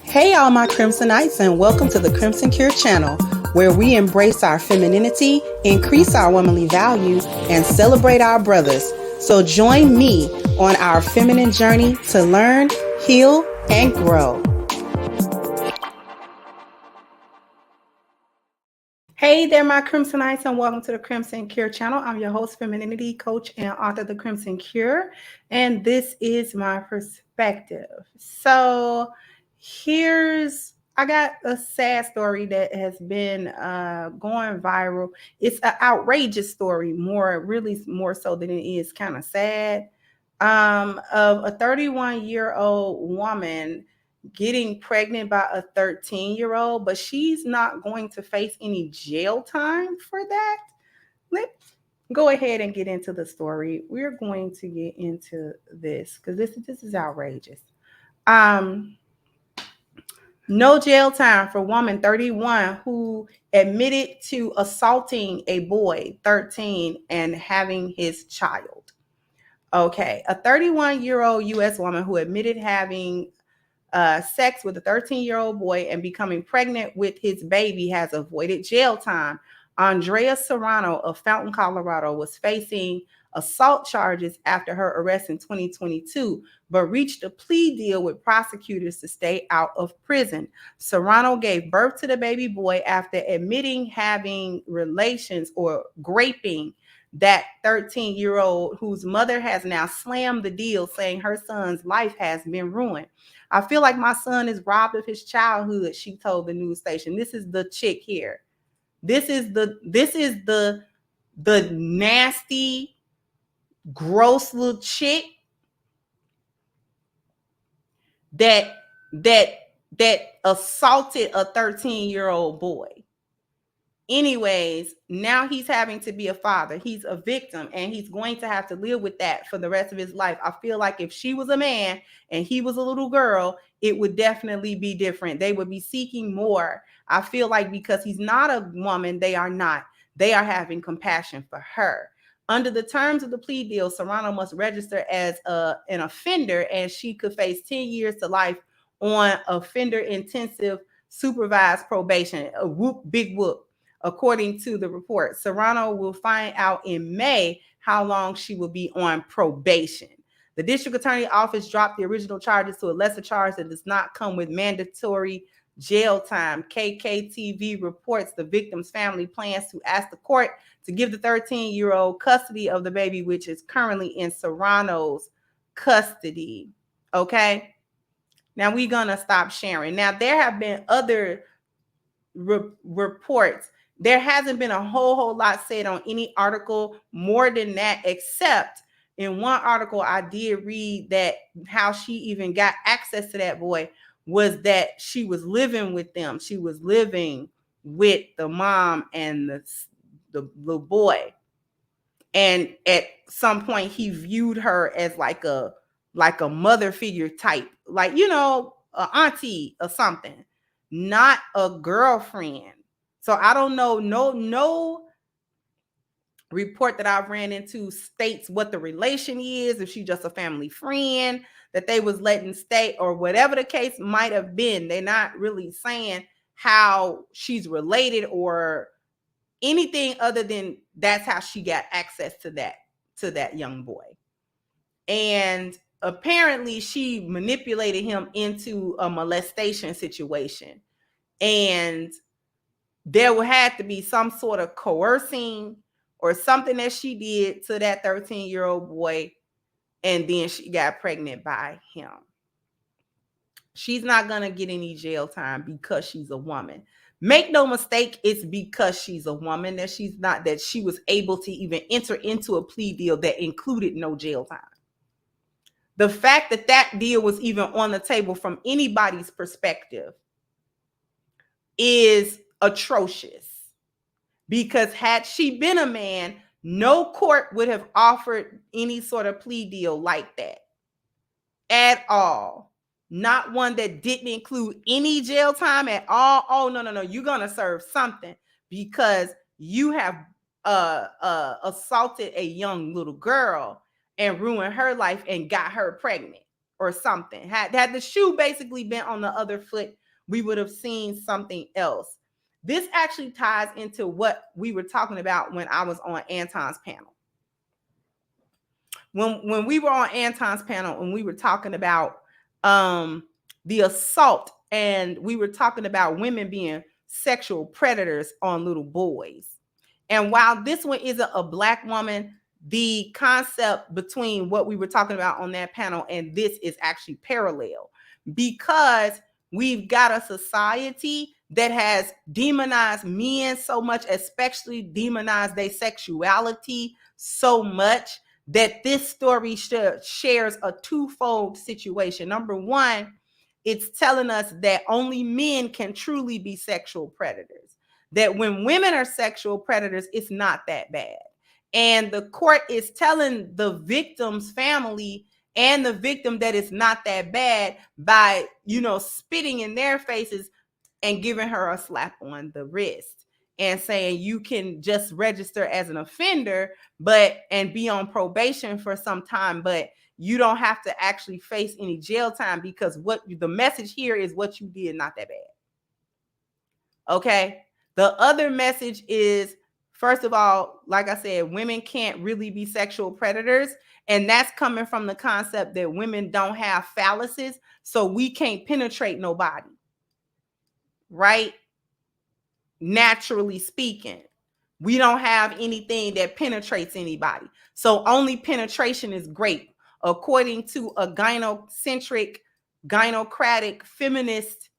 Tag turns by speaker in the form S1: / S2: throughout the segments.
S1: Hey, all my Crimsonites, and welcome to the Crimson Cure channel, where we embrace our femininity, increase our womanly value, and celebrate our brothers. So join me on our feminine journey to learn, heal, and grow. Hey there, my Crimsonites, and welcome to the Crimson Cure channel. I'm your host, femininity coach, and author of the Crimson Cure, and this is my perspective. So I got a sad story that has been going viral. It's an outrageous story, more so than it is kind of sad, of a 31-year-old woman getting pregnant by a 13-year-old, but she's not going to face any jail time for that. Let's go ahead and get into the story. We're going to get into this because this is outrageous. No jail time for woman 31 who admitted to assaulting a boy 13 and having his child. Okay, a 31-year-old U.S. woman who admitted having sex with a 13-year-old boy and becoming pregnant with his baby has avoided jail time. Andrea Serrano of Fountain, Colorado, was facing assault charges after her arrest in 2022, but reached a plea deal with prosecutors to stay out of prison. Serrano gave birth to the baby boy after admitting having relations or graping that 13-year-old whose mother has now slammed the deal, saying her son's life has been ruined. I feel like my son is robbed of his childhood, she told the news station. This is the chick here. This is the nasty, gross little chick that assaulted a 13-year-old boy. Anyways, now he's having to be a father. He's a victim, and he's going to have to live with that for the rest of his life. I feel like if she was a man and he was a little girl, it would definitely be different. They would be seeking more. I feel like because he's not a woman, they are not. They are having compassion for her. Under the terms of the plea deal, Serrano must register as an offender, and she could face 10 years to life on offender intensive supervised probation. A whoop, big whoop. According to the report, Serrano will find out in May how long she will be on probation. The district attorney office dropped the original charges to a lesser charge that does not come with mandatory jail time. KKTV reports the victim's family plans to ask the court to give the 13-year-old custody of the baby, which is currently in Serrano's custody. Okay. Now we're going to stop sharing. Now, there have been other reports. There hasn't been a whole lot said on any article more than that, except in one article I did read that how she even got access to that boy was that she was living with them. She was living with the mom and the little boy. And at some point he viewed her as like a mother figure type, like, you know, an auntie or something, not a girlfriend. So I don't know, no report that I've ran into states what the relation is, if she's just a family friend that they was letting stay or whatever the case might have been. They're not really saying how she's related or anything other than that's how she got access to that young boy. And apparently she manipulated him into a molestation situation. And there had to be some sort of coercing or something that she did to that 13-year-old boy. And then she got pregnant by him. She's not going to get any jail time because she's a woman. Make no mistake, it's because she's a woman that she was able to even enter into a plea deal that included no jail time. The fact that that deal was even on the table from anybody's perspective is atrocious. Because had she been a man, no court would have offered any sort of plea deal like that at all. Not one that didn't include any jail time at all. Oh, no. You're going to serve something because you have assaulted a young little girl and ruined her life and got her pregnant. or something. Had the shoe basically been on the other foot, we would have seen something else. This actually ties into what we were talking about when I was on Anton's panel. When we were on Anton's panel and we were talking about the assault, and we were talking about women being sexual predators on little boys. And while this one isn't a Black woman, the concept between what we were talking about on that panel and this is actually parallel, because we've got a society that has demonized men so much, especially demonized their sexuality so much, that this story shares a twofold situation. Number one, it's telling us that only men can truly be sexual predators. That when women are sexual predators, it's not that bad. And the court is telling the victim's family and the victim that it's not that bad by, spitting in their faces and giving her a slap on the wrist and saying you can just register as an offender, and be on probation for some time, but you don't have to actually face any jail time, because what the message here is what you did not that bad. Okay. The other message is, first of all, like I said, women can't really be sexual predators. And that's coming from the concept that women don't have phalluses, so we can't penetrate nobody. Right? Naturally speaking, we don't have anything that penetrates anybody. So only penetration is great. According to a gynocentric, gynocratic, feminist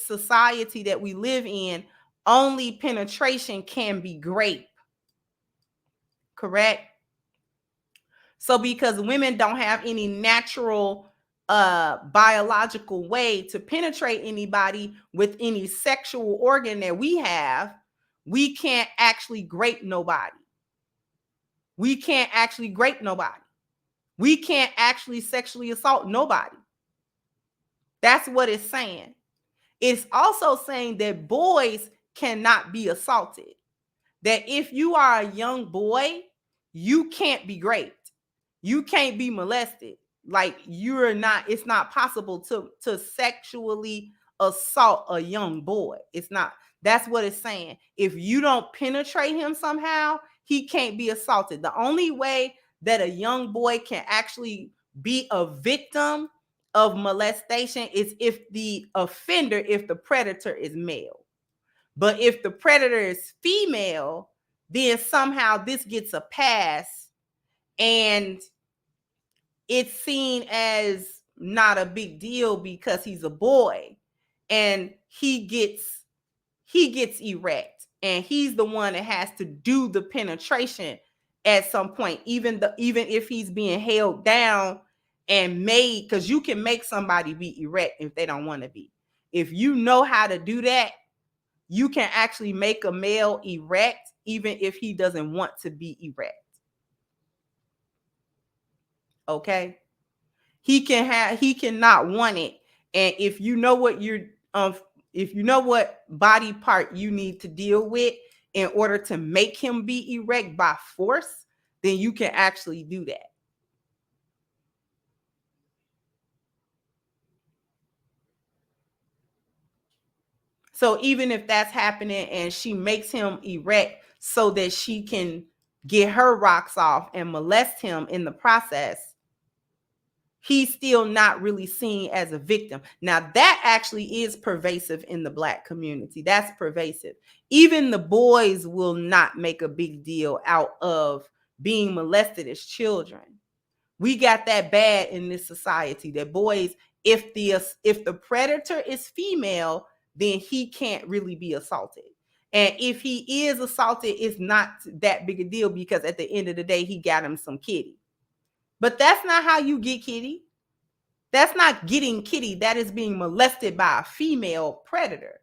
S1: society that we live in, only penetration can be grape. Correct? So because women don't have any natural biological way to penetrate anybody with any sexual organ that we have, we can't actually grape nobody. We can't actually grape nobody. We can't actually sexually assault nobody. That's what it's saying. It's also saying that boys cannot be assaulted. That if you are a young boy, you can't be raped. You can't be molested. Like, it's not possible to sexually assault a young boy. It's not. That's what it's saying. If you don't penetrate him somehow, he can't be assaulted. The only way that a young boy can actually be a victim of molestation is if the predator is male. But if the predator is female, then somehow this gets a pass and it's seen as not a big deal because he's a boy and he gets erect and he's the one that has to do the penetration at some point, even if he's being held down and made, because you can make somebody be erect if they don't want to be. If you know how to do that, you can actually make a male erect even if he doesn't want to be erect. Okay? He cannot want it. And if you know what body part you need to deal with in order to make him be erect by force, then you can actually do that. So even if that's happening and she makes him erect so that she can get her rocks off and molest him in the process, he's still not really seen as a victim. Now, that actually is pervasive in the Black community. That's pervasive. Even the boys will not make a big deal out of being molested as children. We got that bad in this society that boys, if the predator is female, then he can't really be assaulted. And if he is assaulted, it's not that big a deal because at the end of the day, he got him some kitty. But that's not how you get kitty. That's not getting kitty. That is being molested by a female predator.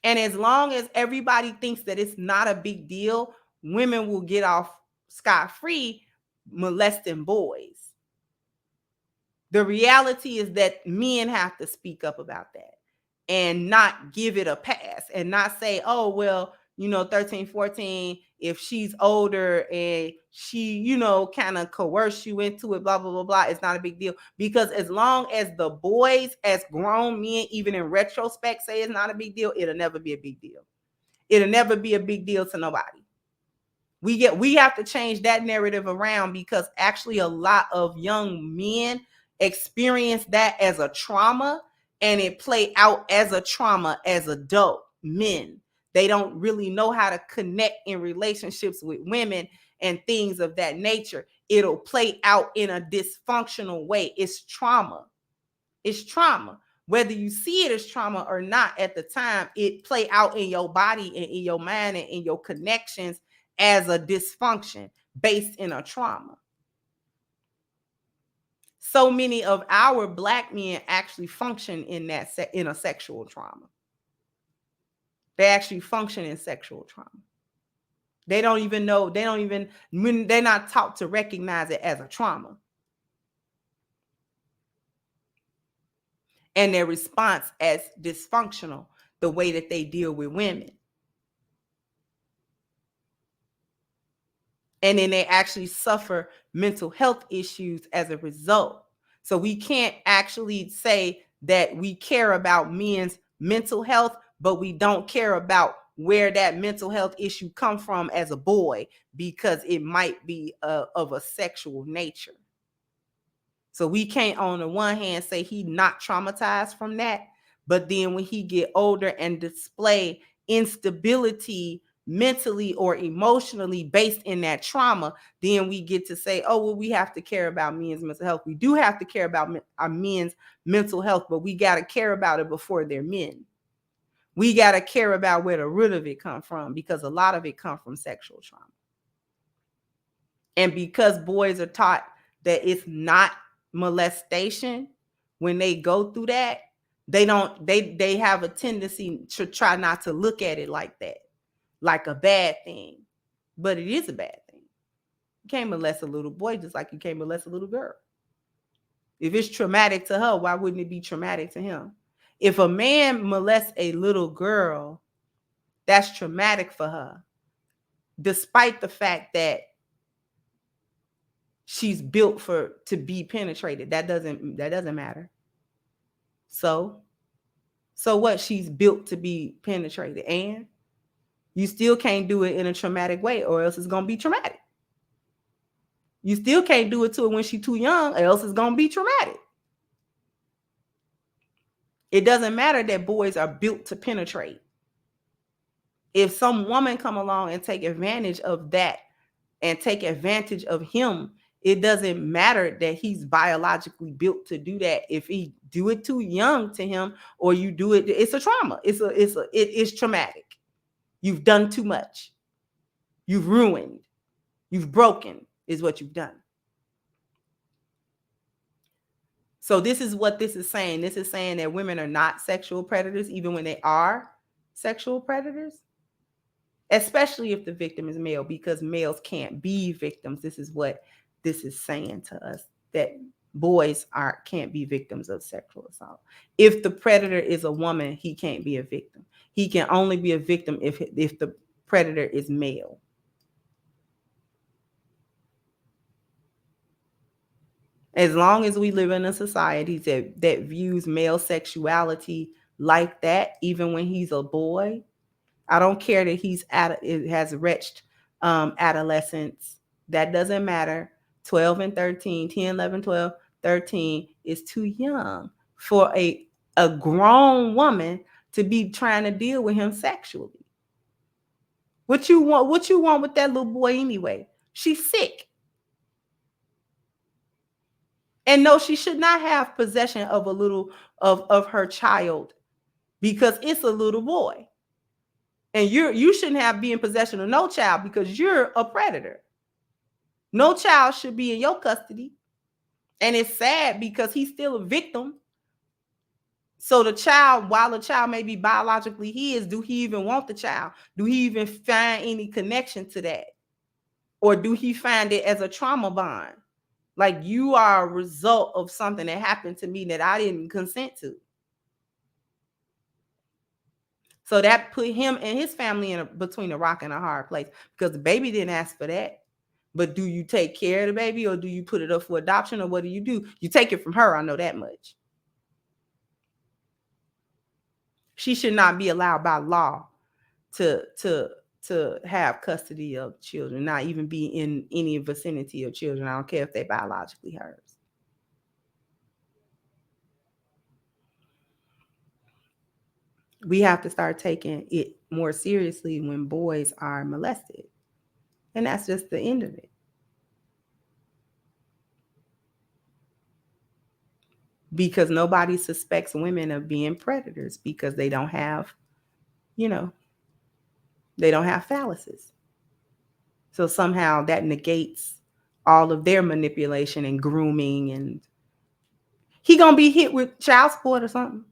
S1: And as long as everybody thinks that it's not a big deal, women will get off scot-free molesting boys. The reality is that men have to speak up about that and not give it a pass and not say, oh, well, 13, 14, if she's older and she, you know, kind of coerce you into it, blah, blah, blah, blah, it's not a big deal. Because as long as the boys, as grown men, even in retrospect, say it's not a big deal, it'll never be a big deal. It'll never be a big deal to nobody. We have to change that narrative around, because actually a lot of young men experience that as a trauma, and it play out as a trauma as adult men. They don't really know how to connect in relationships with women and things of that nature. It'll play out in a dysfunctional way. It's trauma. It's trauma. Whether you see it as trauma or not at the time, it play out in your body and in your mind and in your connections as a dysfunction based in a trauma. So many of our Black men actually function in in a sexual trauma. They actually function in sexual trauma. They don't even know, they're not taught to recognize it as a trauma. And their response as dysfunctional, the way that they deal with women. And then they actually suffer mental health issues as a result. So we can't actually say that we care about men's mental health, but we don't care about where that mental health issue come from as a boy, because it might be of a sexual nature. So we can't on the one hand say he not traumatized from that, but then when he get older and display instability mentally or emotionally based in that trauma, then we get to say, oh, well, we have to care about men's mental health. We do have to care about our men's mental health, but we got to care about it before they're men. We got to care about where the root of it come from, because a lot of it come from sexual trauma. And because boys are taught that it's not molestation, when they go through that, they have a tendency to try not to look at it like that, like a bad thing. But it is a bad thing. You can't molest a little boy just like you can't molest a little girl. If it's traumatic to her, why wouldn't it be traumatic to him? If a man molests a little girl, that's traumatic for her, despite the fact that she's built to be penetrated. That doesn't matter. So what? She's built to be penetrated, and you still can't do it in a traumatic way, or else it's gonna be traumatic. You still can't do it to her when she's too young, or else it's gonna be traumatic. It doesn't matter that boys are built to penetrate. If some woman come along and take advantage of that and take advantage of him, it doesn't matter that he's biologically built to do that. If he do it too young to him, or you do it, it's a trauma. It is traumatic. You've done too much. You've ruined. You've broken is what you've done. So this is what this is saying. This is saying that women are not sexual predators, even when they are sexual predators, especially if the victim is male, because males can't be victims. This is what this is saying to us, that boys can't be victims of sexual assault. If the predator is a woman, he can't be a victim. He can only be a victim if the predator is male. As long as we live in a society that views male sexuality like that, even when he's a boy, I don't care that it has reached adolescence. That doesn't matter. 12 and 13, 10, 11, 12, 13 is too young for a grown woman to be trying to deal with him sexually. What you want with that little boy anyway? She's sick. And no, she should not have possession of a little of her child, because it's a little boy. And you shouldn't be in possession of no child, because you're a predator. No child should be in your custody. And it's sad because he's still a victim. So the child, while the child may be biologically his, do he even want the child? Do he even find any connection to that? Or do he find it as a trauma bond? Like, you are a result of something that happened to me that I didn't consent to. So that put him and his family between a rock and a hard place, because the baby didn't ask for that. But do you take care of the baby, or do you put it up for adoption, or what do? You take it from her. I know that much. She should not be allowed by law to have custody of children, not even be in any vicinity of children. I don't care if they're biologically hers. We have to start taking it more seriously when boys are molested. And that's just the end of it. Because nobody suspects women of being predators because they don't have, they don't have phalluses. So somehow that negates all of their manipulation and grooming, and he gonna be hit with child support or something.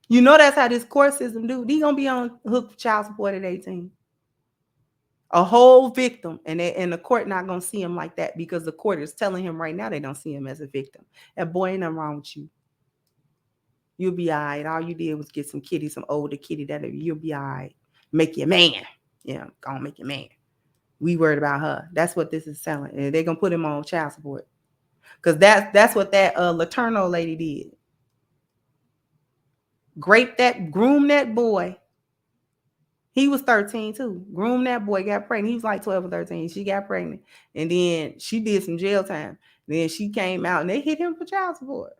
S1: That's how this court system do. He gonna be on hook for child support at 18. A whole victim, and the court not gonna see him like that, because the court is telling him right now they don't see him as a victim. And boy, ain't nothing wrong with you. You'll be all right. All you did was get some kitty, some older kitty, you'll be all right. Make you a man. Yeah, gonna make you a man. We worried about her. That's what this is selling. And they're gonna put him on child support. Because that's what that Laterno lady did. Groom that boy. He was 13 too. Groomed that boy, got pregnant. He was like 12 or 13. She got pregnant. And then she did some jail time. Then she came out and they hit him for child support.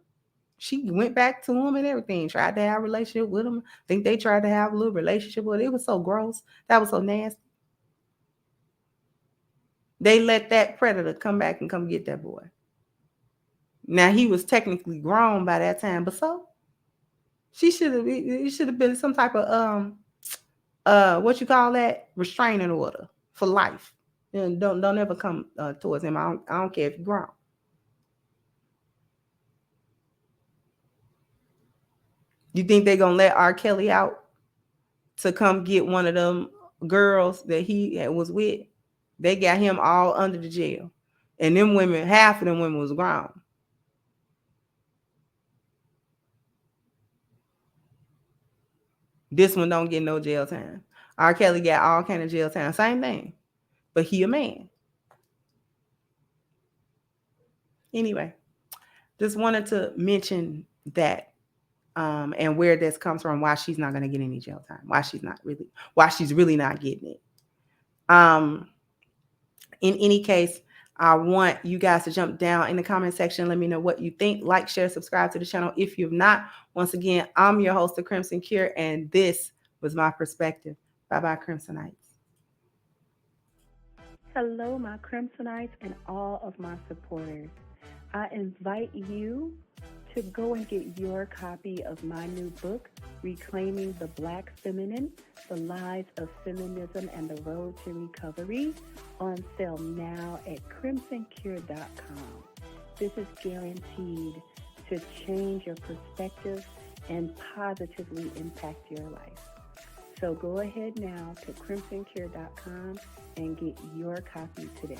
S1: She went back to him and everything. Tried to have a relationship with him. I think they tried to have a little relationship with him. It was so gross. That was so nasty. They let that predator come back and come get that boy. Now, he was technically grown by that time, but so it should have been some type of what you call that, restraining order for life. And don't ever come towards him. I don't care if you're grown. You think they're gonna let R. Kelly out to come get one of them girls that he was with? They got him all under the jail, and them women, half of them women was grown. This one don't get no jail time. R. Kelly got all kind of jail time. Same thing, but he a man. Anyway, just wanted to mention that. And where this comes from, why she's not going to get any jail time, why she's really not getting it. In any case, I want you guys to jump down in the comment section. Let me know what you think. Like, share, subscribe to the channel if you've not. Once again, I'm your host, The Crimson Cure, and this was my perspective. Bye-bye, Crimsonites.
S2: Hello, my Crimsonites and all of my supporters. I invite you to go and get your copy of my new book, Reclaiming the Black Feminine, The Lies of Feminism and the Road to Recovery, on sale now at crimsoncure.com. This is guaranteed to change your perspective and positively impact your life. So go ahead now to crimsoncure.com and get your copy today.